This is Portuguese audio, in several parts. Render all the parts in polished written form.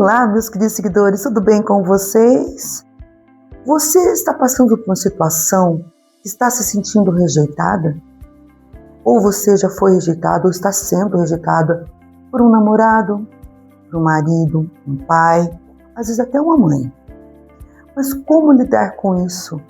Olá, meus queridos seguidores, tudo bem com vocês? Você está passando por uma situação que está se sentindo rejeitada? Ou você já foi rejeitada ou está sendo rejeitada por um namorado, por um marido, um pai, às vezes até uma mãe. Mas como lidar com isso?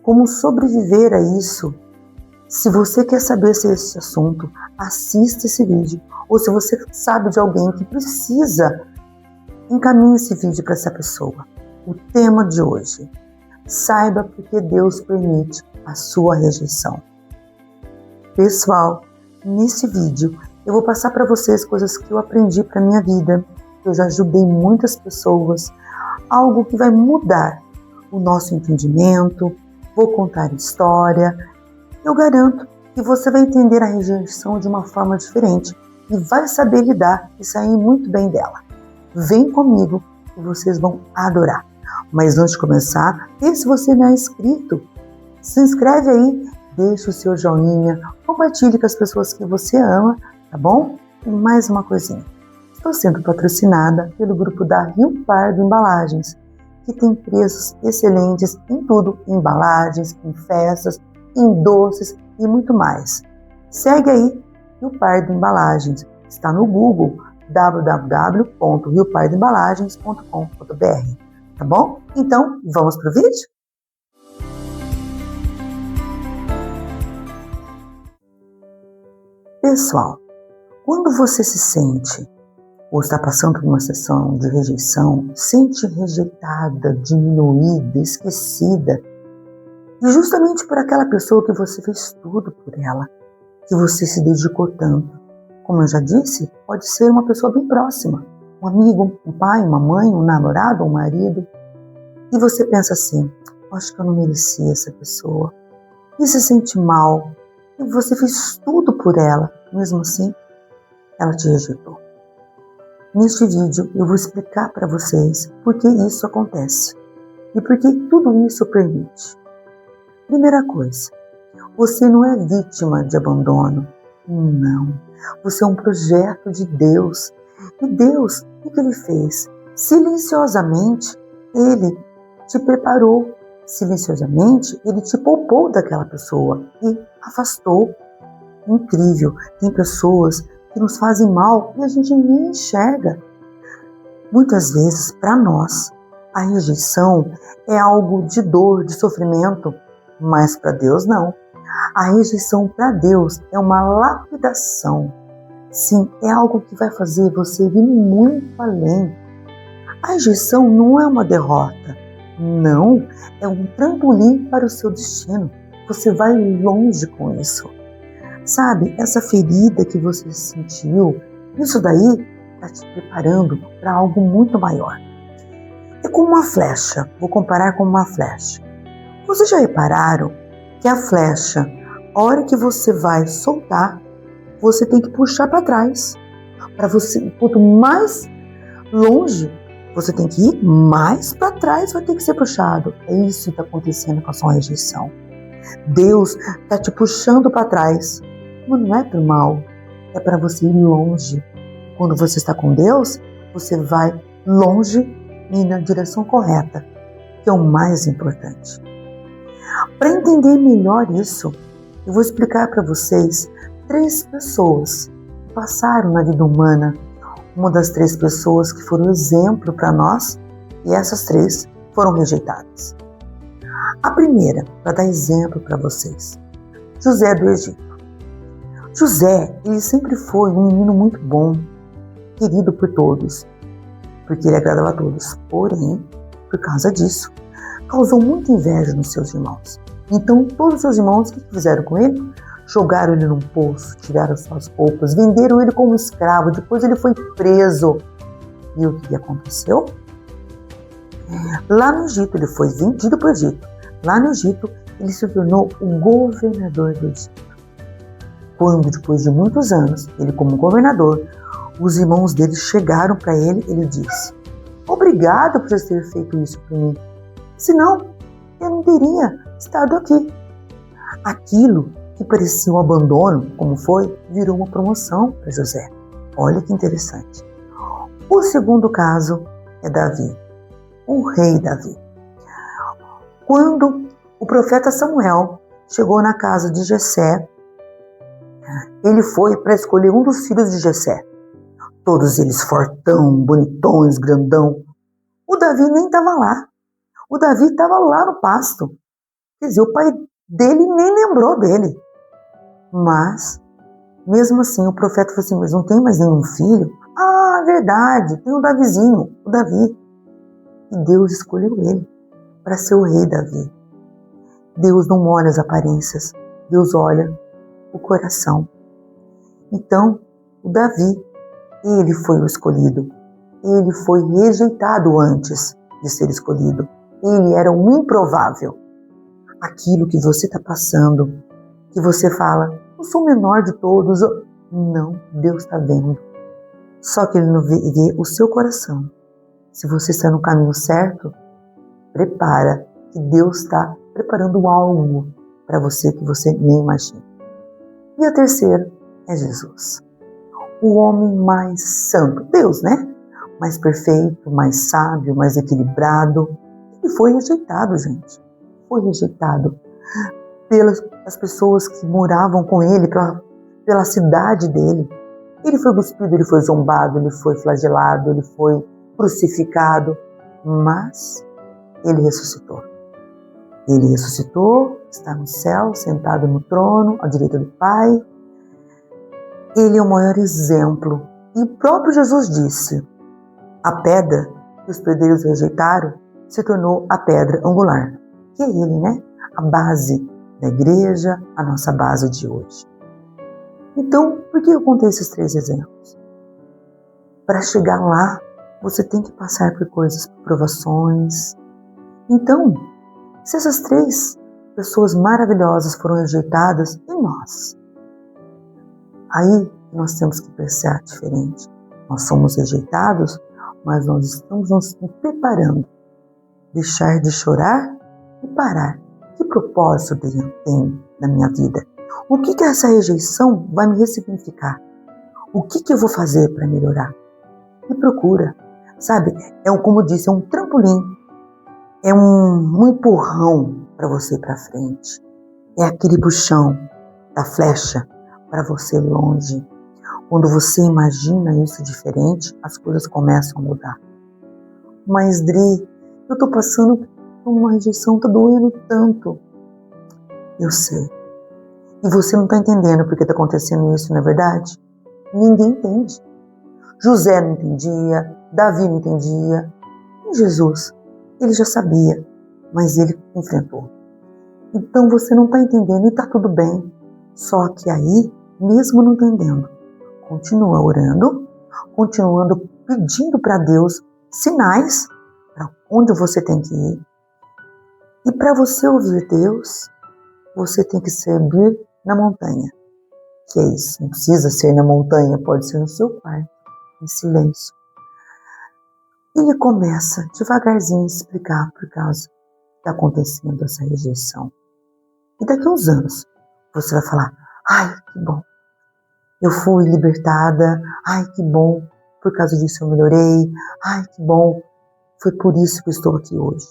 Como sobreviver a isso? Se você quer saber esse assunto, assista esse vídeo. Ou se você sabe de alguém que precisa, encaminhe esse vídeo para essa pessoa. O tema de hoje: saiba porque Deus permite a sua rejeição. Pessoal, nesse vídeo eu vou passar para vocês coisas que eu aprendi para minha vida. Eu já ajudei muitas pessoas. Algo que vai mudar o nosso entendimento. Vou contar história. Eu garanto que você vai entender a rejeição de uma forma diferente e vai saber lidar e sair muito bem dela. Vem comigo que vocês vão adorar. Mas antes de começar, e se você não é inscrito, se inscreve aí, deixa o seu joinha, compartilhe com as pessoas que você ama, tá bom? E mais uma coisinha. Estou sendo patrocinada pelo grupo da Rio Pardo Embalagens, que tem preços excelentes em tudo, em embalagens, em festas, em doces e muito mais. Segue aí Rio Pardo Embalagens. Está no Google www.riopardoembalagens.com.br, tá bom? Então, vamos para o vídeo? Pessoal, quando você se sente ou está passando por uma situação de rejeição, sente rejeitada, diminuída, esquecida, e justamente por aquela pessoa que você fez tudo por ela, que você se dedicou tanto. Como eu já disse, pode ser uma pessoa bem próxima, um amigo, um pai, uma mãe, um namorado, um marido. E você pensa assim: acho que eu não merecia essa pessoa. E se sente mal. E você fez tudo por ela. Mesmo assim, ela te rejeitou. Neste vídeo eu vou explicar para vocês por que isso acontece. E por que tudo isso permite. Primeira coisa, você não é vítima de abandono. Não. Você é um projeto de Deus. E Deus, o que Ele fez? Silenciosamente, Ele te preparou. Silenciosamente, Ele te poupou daquela pessoa e afastou. Incrível. Tem pessoas que nos fazem mal e a gente nem enxerga. Muitas vezes, para nós, a rejeição é algo de dor, de sofrimento, mas para Deus não. A rejeição para Deus é uma lapidação. Sim, é algo que vai fazer você ir muito além. A rejeição não é uma derrota. Não, é um trampolim para o seu destino. Você vai longe com isso. Sabe, essa ferida que você sentiu, isso daí está te preparando para algo muito maior. É como uma flecha, vou comparar com uma flecha. Vocês já repararam que a flecha, a hora que você vai soltar, você tem que puxar para trás. Para você, quanto mais longe você tem que ir, mais para trás vai ter que ser puxado. É isso que está acontecendo com a sua rejeição. Deus está te puxando para trás. Mas não é para o mal, é para você ir longe. Quando você está com Deus, você vai longe e na direção correta, que é o mais importante. Para entender melhor isso, eu vou explicar para vocês 3 pessoas que passaram na vida humana. Uma das 3 pessoas que foram exemplo para nós, e essas 3 foram rejeitadas. A primeira, para dar exemplo para vocês, José do Egito. José, ele sempre foi um menino muito bom, querido por todos, porque ele agradava a todos. Porém, por causa disso, causou muita inveja nos seus irmãos. Então, todos os seus irmãos, o que fizeram com ele? Jogaram ele num poço, tiraram suas roupas, venderam ele como escravo, depois ele foi preso. E o que aconteceu? Lá no Egito, ele foi vendido para o Egito. Lá no Egito, ele se tornou o governador do Egito. Quando, depois de muitos anos, ele como governador, os irmãos dele chegaram para ele, ele disse: obrigado por ter feito isso por mim. Senão, eu não teria estado aqui. Aquilo que parecia um abandono, como foi, virou uma promoção para José. Olha que interessante. O segundo caso é Davi, o rei Davi. Quando o profeta Samuel chegou na casa de Jessé, ele foi para escolher um dos filhos de Jessé. Todos eles fortão, bonitões, grandão. O Davi nem estava lá. O Davi estava lá no pasto. Quer dizer, o pai dele nem lembrou dele. Mas, mesmo assim, o profeta falou assim, mas não tem mais nenhum filho? Ah, verdade, tem o Davizinho, o Davi. E Deus escolheu ele para ser o rei Davi. Deus não olha as aparências, Deus olha o coração. Então, o Davi, ele foi o escolhido. Ele foi rejeitado antes de ser escolhido. Ele era um improvável. Aquilo que você está passando, que você fala, eu sou o menor de todos. Não, Deus está vendo. Só que Ele não vê o seu coração. Se você está no caminho certo, prepara, que Deus está preparando algo para você que você nem imagina. E a terceira é Jesus. O homem mais santo, Deus, né? Mais perfeito, mais sábio, mais equilibrado. E foi rejeitado, gente. Foi rejeitado pelas pessoas que moravam com ele, pela cidade dele. Ele foi cuspido, ele foi zombado, ele foi flagelado, ele foi crucificado, mas ele ressuscitou. Ele ressuscitou, está no céu, sentado no trono, à direita do Pai. Ele é o maior exemplo. E o próprio Jesus disse, a pedra que os pedreiros rejeitaram se tornou a pedra angular. Que é ele, né? A base da igreja, a nossa base de hoje. Então, por que eu contei esses 3 exemplos? Para chegar lá, você tem que passar por coisas, por provações. Então, se essas 3 pessoas maravilhosas foram rejeitadas, e nós? Aí nós temos que pensar diferente. Nós somos rejeitados, mas nós estamos nos preparando. Deixar de chorar e parar. Que propósito tem na minha vida? O que essa rejeição vai me ressignificar? O que eu vou fazer para melhorar? E procura. Sabe, como eu disse, é um trampolim. É um empurrão para você ir para frente. É aquele puxão da flecha para você ir longe. Quando você imagina isso diferente, as coisas começam a mudar. Mas, Dri, eu estou passando por uma rejeição, está doendo tanto. Eu sei. E você não está entendendo por que está acontecendo isso, não é verdade? Ninguém entende. José não entendia, Davi não entendia. E Jesus, ele já sabia, mas ele enfrentou. Então você não está entendendo e está tudo bem. Só que aí, mesmo não entendendo, continua orando, continuando pedindo para Deus sinais para onde você tem que ir. E para você ouvir Deus, você tem que subir na montanha. Que é isso, não precisa ser na montanha, pode ser no seu quarto, em silêncio. E ele começa devagarzinho a explicar por causa que está acontecendo essa rejeição. E daqui a uns anos, você vai falar, ai, que bom, eu fui libertada, ai, que bom, por causa disso eu melhorei, ai, que bom, foi por isso que eu estou aqui hoje.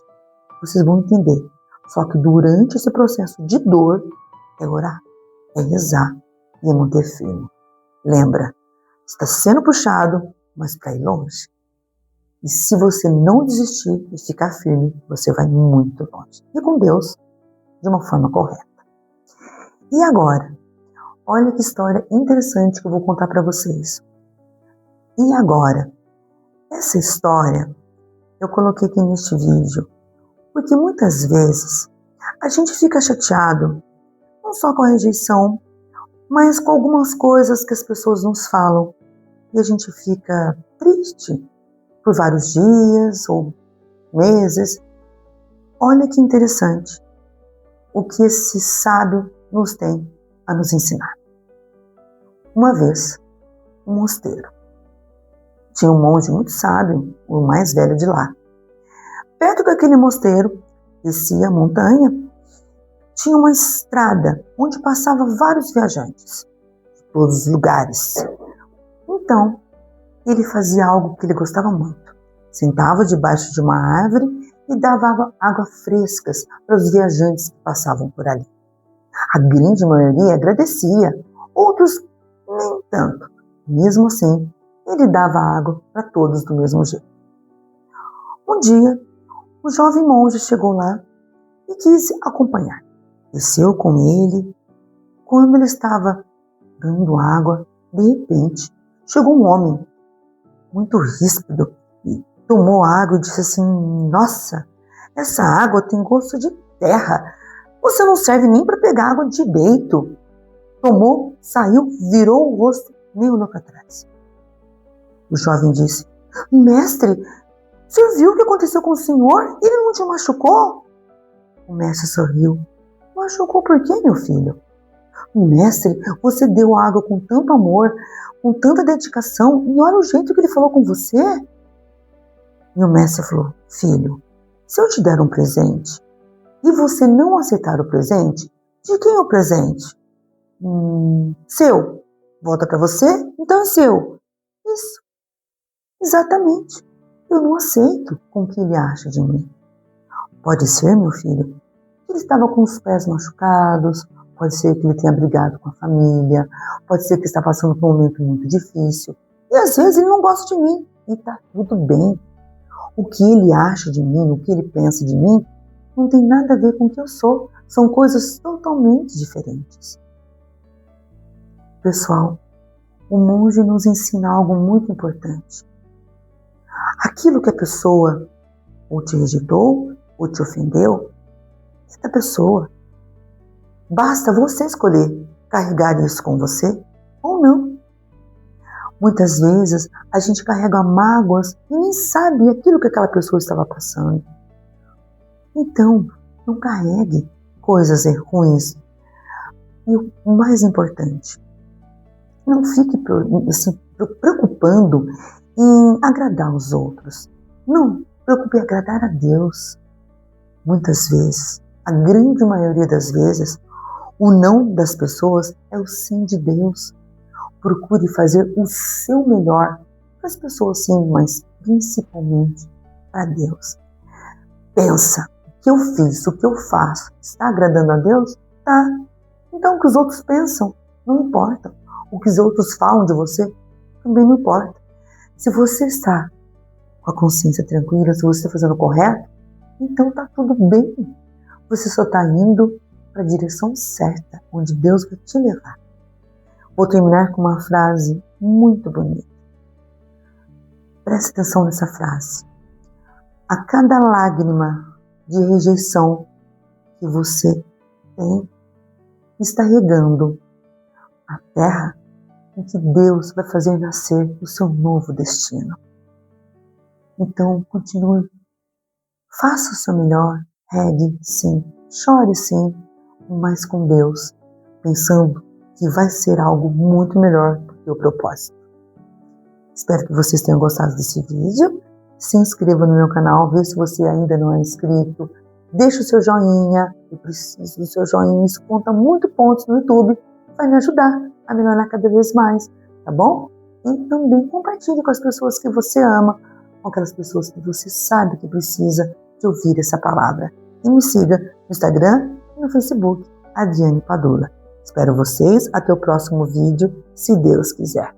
Vocês vão entender. Só que durante esse processo de dor, é orar, é rezar e é manter firme. Lembra, está sendo puxado, mas para ir longe. E se você não desistir e ficar firme, você vai muito longe. E com Deus, de uma forma correta. E agora, olha que história interessante que eu vou contar para vocês. E agora, essa história eu coloquei aqui neste vídeo, porque muitas vezes a gente fica chateado, não só com a rejeição, mas com algumas coisas que as pessoas nos falam. E a gente fica triste por vários dias ou meses. Olha que interessante o que esse sábio nos tem a nos ensinar. Uma vez, um mosteiro. Tinha um monge muito sábio, o mais velho de lá. Perto daquele mosteiro, descia a montanha, tinha uma estrada onde passavam vários viajantes, de todos os lugares. Então, ele fazia algo que ele gostava muito. Sentava debaixo de uma árvore e dava água frescas para os viajantes que passavam por ali. A grande maioria agradecia, outros nem tanto. Mesmo assim, ele dava água para todos do mesmo jeito. Um dia, o jovem monge chegou lá e quis acompanhar. Desceu com ele. Quando ele estava dando água, de repente, chegou um homem muito ríspido e tomou água e disse assim: nossa, essa água tem gosto de terra. Você não serve nem para pegar água direito. Tomou, saiu, virou o rosto, nem olhou para trás. O jovem disse: mestre, o senhor viu o que aconteceu com o senhor? Ele não te machucou? O mestre sorriu. Machucou por quê, meu filho? Mestre, você deu água com tanto amor, com tanta dedicação, e olha o jeito que ele falou com você. E o mestre falou: filho, se eu te der um presente e você não aceitar o presente, de quem é o presente? Seu. Volta para você? Então é seu. Isso. Exatamente. Eu não aceito com o que ele acha de mim. Pode ser, meu filho, que ele estava com os pés machucados, pode ser que ele tenha brigado com a família, pode ser que está passando por um momento muito difícil. E às vezes ele não gosta de mim. E está tudo bem. O que ele acha de mim, o que ele pensa de mim, não tem nada a ver com o que eu sou. São coisas totalmente diferentes. Pessoal, o monge nos ensina algo muito importante. Aquilo que a pessoa ou te rejeitou, ou te ofendeu, é da pessoa. Basta você escolher carregar isso com você ou não. Muitas vezes a gente carrega mágoas e nem sabe aquilo que aquela pessoa estava passando. Então, não carregue coisas ruins. E o mais importante, não fique se preocupando em agradar os outros. Não, preocupe em agradar a Deus. Muitas vezes, a grande maioria das vezes, o não das pessoas é o sim de Deus. Procure fazer o seu melhor para as pessoas, sim, mas principalmente para Deus. Pensa, o que eu fiz, o que eu faço, está agradando a Deus? Tá. Então o que os outros pensam não importa. O que os outros falam de você também não importa. Se você está com a consciência tranquila, se você está fazendo o correto, então está tudo bem. Você só está indo para a direção certa, onde Deus vai te levar. Vou terminar com uma frase muito bonita. Preste atenção nessa frase. A cada lágrima de rejeição que você tem, está regando a terra em que Deus vai fazer nascer o seu novo destino. Então, continue. Faça o seu melhor. Regue, sim. Chore, sim. Mas com Deus, pensando que vai ser algo muito melhor do que o propósito. Espero que vocês tenham gostado desse vídeo. Se inscreva no meu canal, vê se você ainda não é inscrito. Deixe o seu joinha, eu preciso do seu joinha, isso conta muito pontos no YouTube, vai me ajudar a melhorar cada vez mais, tá bom? E também compartilhe com as pessoas que você ama, com aquelas pessoas que você sabe que precisa de ouvir essa palavra. E me siga no Instagram e no Facebook, Adriane Padula. Espero vocês até o próximo vídeo, se Deus quiser.